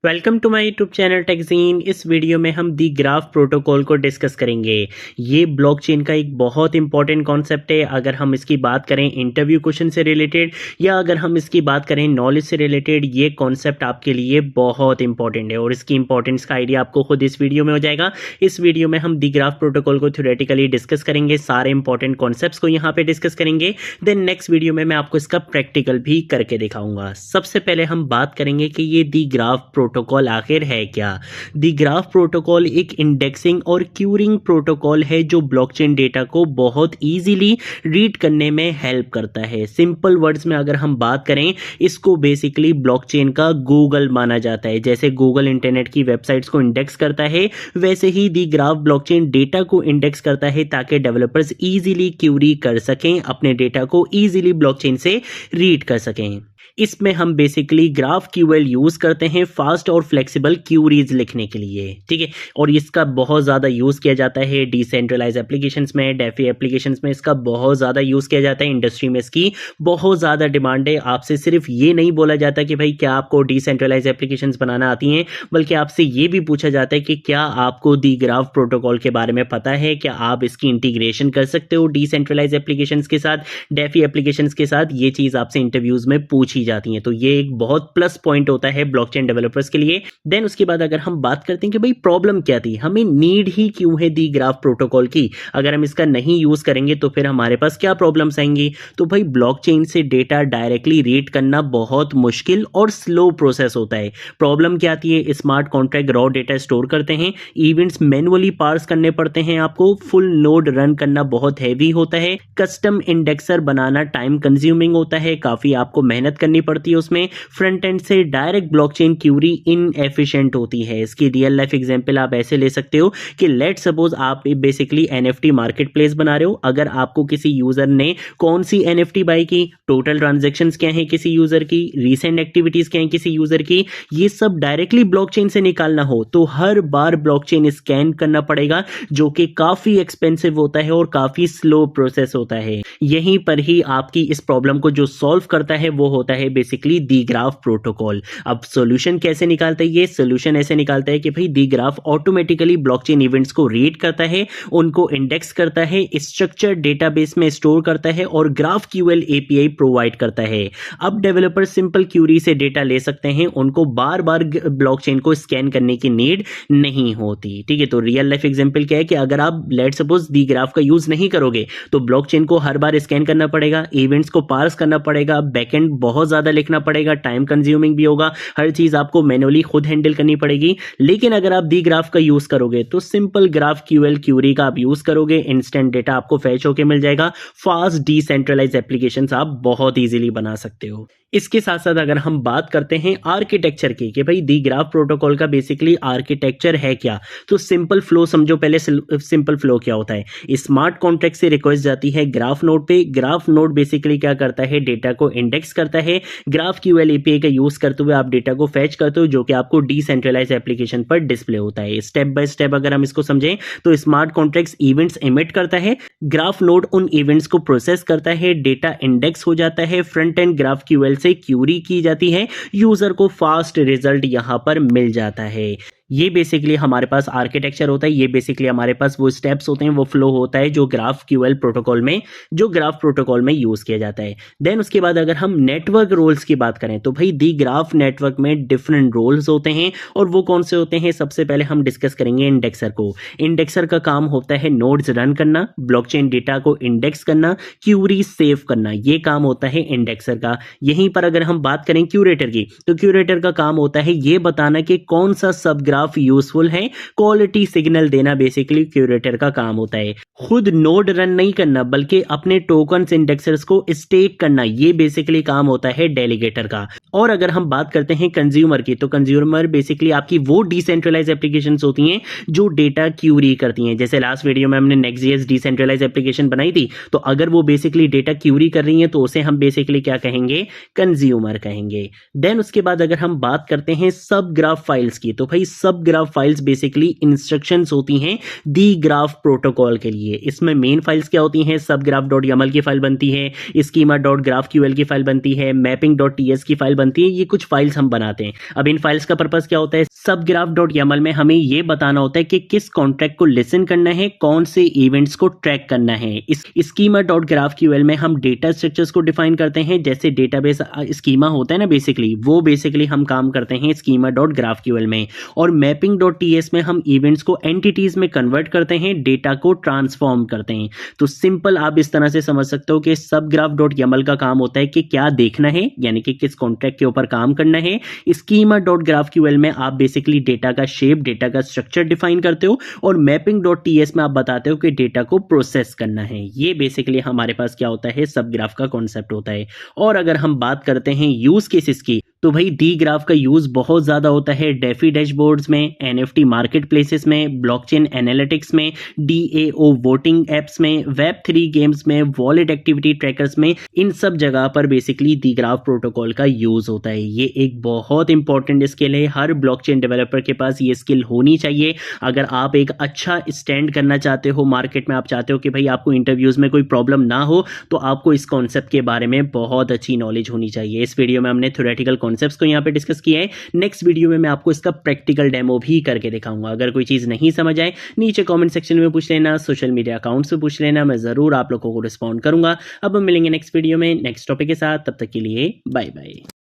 Welcome to my YouTube channel टेकजीन। इस video में हम दी ग्राफ प्रोटोकॉल को डिस्कस करेंगे। ये ब्लॉकचेन का एक बहुत इंपॉर्टेंट कॉन्सेप्ट है। अगर हम इसकी बात करें इंटरव्यू क्वेश्चन से रिलेटेड या अगर हम इसकी बात करें नॉलेज से रिलेटेड, ये कॉन्सेप्ट आपके लिए बहुत इंपॉर्टेंट है और इसकी इंपॉर्टेंस का आइडिया आपको खुद इस वीडियो में हो जाएगा। इस वीडियो में हम दी ग्राफ प्रोटोकॉल को थ्योरेटिकली डिस्कस करेंगे, सारे इंपॉर्टेंट कॉन्सेप्ट्स को यहाँ पे डिस्कस करेंगे। देन नेक्स्ट वीडियो में मैं आपको इसका प्रैक्टिकल भी करके दिखाऊंगा। सबसे पहले हम बात करेंगे कि ये दी ग्राफ प्रोटोकॉल आखिर है क्या। दी ग्राफ प्रोटोकॉल एक इंडेक्सिंग और क्यूरिंग प्रोटोकॉल है जो ब्लॉकचेन डेटा को बहुत इजीली रीड करने में हेल्प करता है। सिंपल वर्ड्स में अगर हम बात करें, इसको बेसिकली ब्लॉकचेन का गूगल माना जाता है। जैसे गूगल इंटरनेट की वेबसाइट्स को इंडेक्स करता है, वैसे ही दी ग्राफ ब्लॉकचेन डेटा को इंडेक्स करता है ताकि डेवलपर्स इजीली क्यूरी कर सकें, अपने डेटा को इजीली ब्लॉकचेन से रीड कर सकें। इसमें हम बेसिकली ग्राफ क्यूएल यूज करते हैं फास्ट और फ्लेक्सिबल क्यूरीज लिखने के लिए, ठीक है। और इसका बहुत ज़्यादा यूज़ किया जाता है डिसेंट्रलाइज एप्लीकेशंस में, डेफी एप्लीकेशंस में इसका बहुत ज़्यादा यूज़ किया जाता है। इंडस्ट्री में इसकी बहुत ज़्यादा डिमांड है। आपसे सिर्फ ये नहीं बोला जाता कि भाई क्या आपको डिसेंट्रलाइज एप्लीकेशंस बनाना आती हैं, बल्कि आपसे ये भी पूछा जाता है कि क्या आपको दी ग्राफ प्रोटोकॉल के बारे में पता है, क्या आप इसकी इंटीग्रेशन कर सकते हो डिसेंट्रलाइज एप्लीकेशंस के साथ, डेफी एप्लीकेशंस के साथ। ये चीज़ आपसे इंटरव्यूज़ में पूछी जाती हैं, तो ये एक बहुत प्लस पॉइंट होता है ब्लॉकचेन डेवलपर्स के लिए। देन उसके बाद अगर हम बात करते हैं कि भाई प्रॉब्लम क्या थी, हमें नीड ही क्यों है दी ग्राफ प्रोटोकॉल की, अगर हम इसका नहीं यूज करेंगे तो फिर हमारे पास क्या प्रॉब्लम्स आएंगी। तो भाई ब्लॉकचेन से डेटा डायरेक्टली रीड करना बहुत मुश्किल और स्लो प्रोसेस होता है। प्रॉब्लम क्या आती है, smart contract raw data store करते हैं, इवेंट्स मैनुअली पार्स करने पड़ते हैं, आपको फुल नोड रन करना बहुत हैवी होता है, कस्टम इंडेक्सर बनाना टाइम कंज्यूमिंग होता है, काफी आपको मेहनत करनी पड़ती है। उसमें फ्रंट एंड से डायरेक्ट ब्लॉकचेन क्यूरी इनएफिशिएंट होती है। इसकी रियल लाइफ एग्जांपल आप ऐसे ले सकते हो कि लेट सपोज आप बेसिकली एनएफटी मार्केट प्लेस बना रहे हो। अगर आपको किसी यूजर ने कौन सी एनएफटी बाई की, टोटल ट्रांजैक्शंस क्या है किसी यूजर की, रीसेंट एक्टिविटीज क्या है किसी यूजर की, ये सब डायरेक्टली ब्लॉकचेन से निकालना हो तो हर बार ब्लॉकचेन स्कैन करना पड़ेगा, जो कि काफी एक्सपेंसिव होता है और काफी स्लो प्रोसेस होता है। यहीं पर ही आपकी इस प्रॉब्लम को जो सॉल्व करता है वो होता है बेसिकली दी ग्राफ प्रोटोकॉल। अब सॉल्यूशन कैसे निकालता है, ये सॉल्यूशन ऐसे निकालता है कि भाई दी ग्राफ ऑटोमेटिकली ब्लॉकचेन इवेंट्स को रीड करता है, उनको इंडेक्स करता है, स्ट्रक्चर डेटाबेस में स्टोर करता है और ग्राफ क्यूएल एपीआई प्रोवाइड करता है। अब डेवलपर सिंपल क्यूरी से डेटा ले सकते हैं, उनको बार बार ब्लॉकचेन को स्कैन करने की नीड नहीं होती, ठीक है। तो रियल लाइफ एग्जांपल क्या है कि अगर आप लेट सपोज दी ग्राफ का यूज नहीं करोगे तो ब्लॉकचेन को हर बार स्कैन करना पड़ेगा, इवेंट्स को पार्स करना पड़ेगा, बैकएंड बहुत ज्यादा लिखना पड़ेगा, टाइम कंज्यूमिंग भी होगा, हर चीज आपको मैनुअली खुद हैंडल करनी पड़ेगी। लेकिन अगर आप दी ग्राफ का यूज करोगे तो सिंपल ग्राफ क्यूएल क्यूरी का आप यूज करोगे, इंस्टेंट डेटा आपको फैच होके मिल जाएगा। फास्ट डिसेंट्रलाइज एप्लीकेशंस आप बहुत इजीली बना सकते हो। इसके साथ साथ अगर हम बात करते हैं आर्किटेक्चर की कि भाई दी ग्राफ प्रोटोकॉल का बेसिकली आर्किटेक्चर है क्या, तो सिंपल फ्लो समझो। पहले सिंपल फ्लो क्या होता है, स्मार्ट कॉन्ट्रैक्ट से रिक्वेस्ट जाती है ग्राफ नोड पे, ग्राफ नोड बेसिकली क्या करता है, डेटा को इंडेक्स करता है, ग्राफ क्यूएल एपीआई का यूज करते हुए आप डेटा को फैच करते हो, जो कि आपको डिसेंट्रलाइज एप्लीकेशन पर डिस्प्ले होता है। स्टेप बाय स्टेप अगर हम इसको समझें तो स्मार्ट कॉन्ट्रैक्ट्स इवेंट्स एमिट करता है, ग्राफ नोड उन इवेंट्स को प्रोसेस करता है, डेटा इंडेक्स हो जाता है, फ्रंट एंड ग्राफ क्यूएल से क्यूरी की जाती है, यूजर को फास्ट रिजल्ट यहां पर मिल जाता है। ये बेसिकली हमारे पास आर्किटेक्चर होता है, ये बेसिकली हमारे पास वो स्टेप्स होते हैं, वो फ्लो होता है जो ग्राफ क्यूएल प्रोटोकॉल में यूज किया जाता है। देन उसके बाद अगर हम नेटवर्क रोल्स की बात करें तो भाई दी ग्राफ नेटवर्क में डिफरेंट रोल्स होते हैं और वो कौन से होते हैं, सबसे पहले हम डिस्कस करेंगे इंडेक्सर को। इंडेक्सर का काम होता है नोड्स रन करना, ब्लॉकचेन डेटा को इंडेक्स करना, क्यूरी सेव करना, ये काम होता है इंडेक्सर का। यहीं पर अगर हम बात करें क्यूरेटर की तो क्यूरेटर का काम होता है ये बताना कि कौन सा सब ग्राफ यूजफुल है, क्वालिटी सिग्नल देना बेसिकली क्यूरेटर का काम होता है। खुद नोड रन नहीं करना बल्कि अपने टोकन्स इंडेक्सर्स को स्टेक करना, ये बेसिकली काम होता है डेलीगेटर का। और अगर हम बात करते हैं कंज्यूमर की तो कंज्यूमर बेसिकली आपकी वो डिसेंट्रलाइज एप्लीकेशंस होती हैं जो डेटा क्यूरी करती हैं। जैसे लास्ट वीडियो में हमने नेक्स्ट.js डिसेंट्रलाइज एप्लीकेशन बनाई थी, तो अगर वो बेसिकली डेटा क्यूरी कर रही है तो उसे हम बेसिकली क्या कहेंगे, कंज्यूमर कहेंगे। देन उसके बाद अगर हम बात करते हैं सब ग्राफ फाइल्स की तो भाई सब ग्राफ फाइल्स बेसिकली इंस्ट्रक्शंस होती हैं दी ग्राफ प्रोटोकॉल के लिए। इसमें मेन फाइल्स क्या होती हैं, सब ग्राफ डॉट यमल की फाइल बनती है, स्कीमा डॉट ग्राफ क्यूएल की फाइल बनती है, मैपिंग डॉट टीएस की फाइल बनती है, ये कुछ फाइल्स हम बनाते हैं। अब इन फाइल्स का पर्पस क्या होता है, सब ग्राफ डॉट यमल में हमें ये बताना होता है कि किस कॉन्ट्रैक्ट को लिसन करना है, कौन से इवेंट्स को ट्रैक करना है। इस स्कीमा डॉट ग्राफ क्यूएल में हम डेटा स्ट्रक्चर्स को डिफाइन करते हैं, जैसे डेटाबेस स्कीमा होता है ना बेसिकली, वो बेसिकली हम काम करते हैं स्कीमा डॉट ग्राफ क्यूएल में। और मैपिंग डॉट टीएस में हम इवेंट्स को एंटिटीज में कन्वर्ट करते हैं, डेटा को ट्रांसफॉर्म करते हैं। तो सिंपल आप इस तरह से समझ सकते हो कि सब ग्राफ डॉट यमल का काम होता है कि क्या देखना है, यानी कि किस कॉन्ट्रैक्ट के ऊपर काम करना है। स्कीमा डॉट ग्राफ क्यूएल में आप बेसिकली डेटा का शेप, डेटा का स्ट्रक्चर डिफाइन करते हो, और मैपिंग डॉट टीएस में आप बताते हो कि डेटा को प्रोसेस करना है। ये बेसिकली हमारे पास क्या होता है, सब ग्राफ का कॉन्सेप्ट होता है। और अगर हम बात करते हैं यूज केसेस की, तो भाई दी ग्राफ का यूज बहुत ज्यादा होता है डेफी डैशबोर्ड्स में, एनएफटी मार्केट प्लेसेस में, ब्लॉकचेन एनालिटिक्स में, डीएओ वोटिंग एप्स में, वेब3 गेम्स में, वॉलेट एक्टिविटी ट्रैकर्स में, इन सब जगह पर बेसिकली दी ग्राफ प्रोटोकॉल का यूज होता है। ये एक बहुत इंपॉर्टेंट स्किल है, हर ब्लॉकचेन डेवलपर के पास ये स्किल होनी चाहिए। अगर आप एक अच्छा स्टैंड करना चाहते हो मार्केट में, आप चाहते हो कि भाई आपको इंटरव्यूज में कोई प्रॉब्लम ना हो, तो आपको इस कॉन्सेप्ट के बारे में बहुत अच्छी नॉलेज होनी चाहिए। इस वीडियो में हमने थ्योरेटिकल कॉन्सेप्ट्स को यहाँ पे डिस्कस किया है। नेक्स्ट वीडियो में मैं आपको इसका प्रैक्टिकल डेमो भी करके दिखाऊंगा। अगर कोई चीज़ नहीं समझ आए, नीचे कमेंट सेक्शन में पूछ लेना, सोशल मीडिया अकाउंट से पूछ लेना, मैं ज़रूर आप लोगों को रिस्पॉन्ड करूंगा। अब हम मिलेंगे नेक्स्ट वीडियो में नेक्स्ट टॉपिक के साथ, तब तक के लिए बाय बाय।